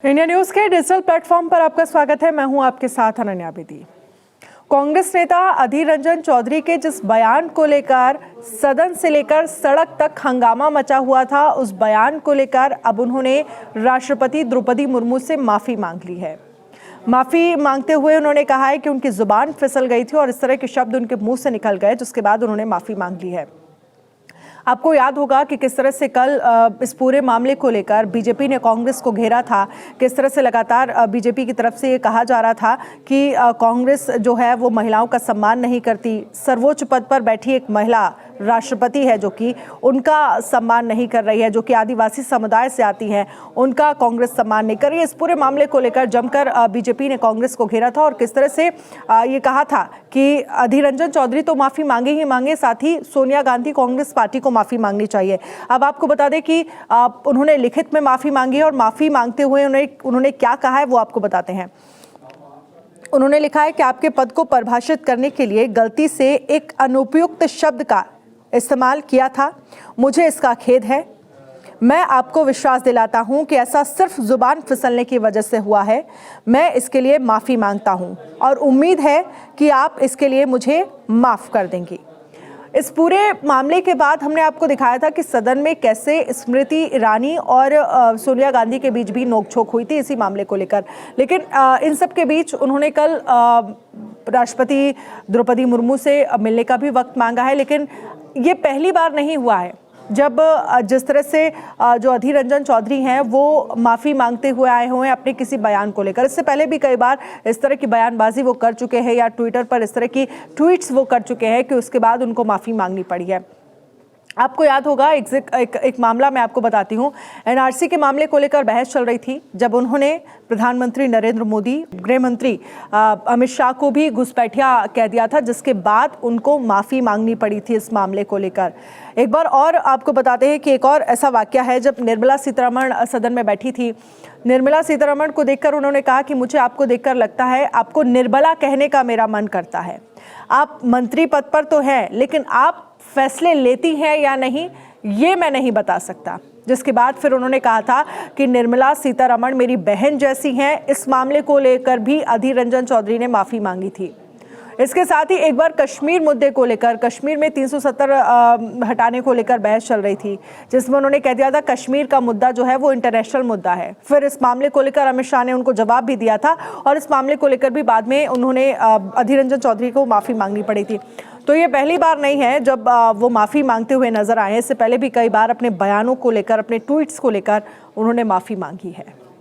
India news के digital platform पर आपका स्वागत है। मैं हूं आपके साथ अनन्या बेदी। कांग्रेस नेता अधीर रंजन चौधरी के जिस बयान को लेकर सदन से लेकर सड़क तक हंगामा मचा हुआ था, उस बयान को लेकर अब उन्होंने राष्ट्रपति द्रौपदी मुर्मू से माफी मांग ली है। माफी मांगते हुए उन्होंने कहा है कि उनकी जुबान फिसल गई थी और इस तरह के शब्द उनके मुंह से निकल गए, जिसके बाद उन्होंने माफी मांग ली है। आपको याद होगा कि किस तरह से कल इस पूरे मामले को लेकर बीजेपी ने कांग्रेस को घेरा था, किस तरह से लगातार बीजेपी की तरफ से ये कहा जा रहा था कि कांग्रेस जो है वो महिलाओं का सम्मान नहीं करती। सर्वोच्च पद पर बैठी एक महिला राष्ट्रपति है जो कि उनका सम्मान नहीं कर रही है, जो कि आदिवासी समुदाय से आती हैं, उनका कांग्रेस सम्मान नहीं कर रही है। इस पूरे मामले को लेकर जमकर बीजेपी ने कांग्रेस को घेरा था और किस तरह से ये कहा था कि अधीर रंजन चौधरी तो माफी मांगे ही मांगे, साथ ही सोनिया गांधी कांग्रेस पार्टी को माफी मांगनी चाहिए। अब आपको बता दें कि उन्होंने लिखित में माफी मांगी और माफी मांगते हुए उन्होंने क्या कहा है वो आपको बताते हैं। उन्होंने लिखा है कि आपके पद को परिभाषित करने के लिए गलती से एक अनुपयुक्त शब्द का इस्तेमाल किया था, मुझे इसका खेद है। मैं आपको विश्वास दिलाता हूं कि ऐसा सिर्फ जुबान फिसलने की वजह से हुआ है। मैं इसके लिए माफी मांगता हूं और उम्मीद है कि आप इसके लिए मुझे माफ कर देंगी। इस पूरे मामले के बाद हमने आपको दिखाया था कि सदन में कैसे स्मृति ईरानी और सोनिया गांधी के बीच भी नोकझोंक हुई थी इसी मामले को लेकर, लेकिन इन सब के बीच उन्होंने कल राष्ट्रपति द्रौपदी मुर्मू से मिलने का भी वक्त मांगा है। लेकिन ये पहली बार नहीं हुआ है जब जिस तरह से जो अधीर रंजन चौधरी हैं वो माफ़ी मांगते हुए आए हुए हैं अपने किसी बयान को लेकर। इससे पहले भी कई बार इस तरह की बयानबाजी वो कर चुके हैं या ट्विटर पर इस तरह की ट्वीट्स वो कर चुके हैं कि उसके बाद उनको माफ़ी मांगनी पड़ी है। आपको याद होगा एक मामला मैं आपको बताती हूँ। एनआरसी के मामले को लेकर बहस चल रही थी, जब उन्होंने प्रधानमंत्री नरेंद्र मोदी, गृह मंत्री अमित शाह को भी घुसपैठिया कह दिया था, जिसके बाद उनको माफ़ी मांगनी पड़ी थी इस मामले को लेकर। एक बार और आपको बताते हैं कि एक और ऐसा वाकया है जब निर्मला सीतारमण सदन में बैठी थी। निर्मला सीतारमण को देखकर उन्होंने कहा कि मुझे आपको देखकर लगता है आपको निर्बला कहने का मेरा मन करता है। आप मंत्री पद पर तो हैं, लेकिन आप फैसले लेती हैं या नहीं ये मैं नहीं बता सकता। जिसके बाद फिर उन्होंने कहा था कि निर्मला सीतारमण मेरी बहन जैसी हैं। इस मामले को लेकर भी अधीर रंजन चौधरी ने माफ़ी मांगी थी। इसके साथ ही एक बार कश्मीर मुद्दे को लेकर, कश्मीर में 370 हटाने को लेकर बहस चल रही थी, जिसमें उन्होंने कह दिया था कश्मीर का मुद्दा जो है वो इंटरनेशनल मुद्दा है। फिर इस मामले को लेकर अमित शाह ने उनको जवाब भी दिया था और इस मामले को लेकर भी बाद में उन्होंने अधीर रंजन चौधरी को माफ़ी मांगनी पड़ी थी। तो ये पहली बार नहीं है जब वो माफ़ी मांगते हुए नजर आए हैं। इससे पहले भी कई बार अपने बयानों को लेकर, अपने ट्वीट्स को लेकर उन्होंने माफ़ी मांगी है।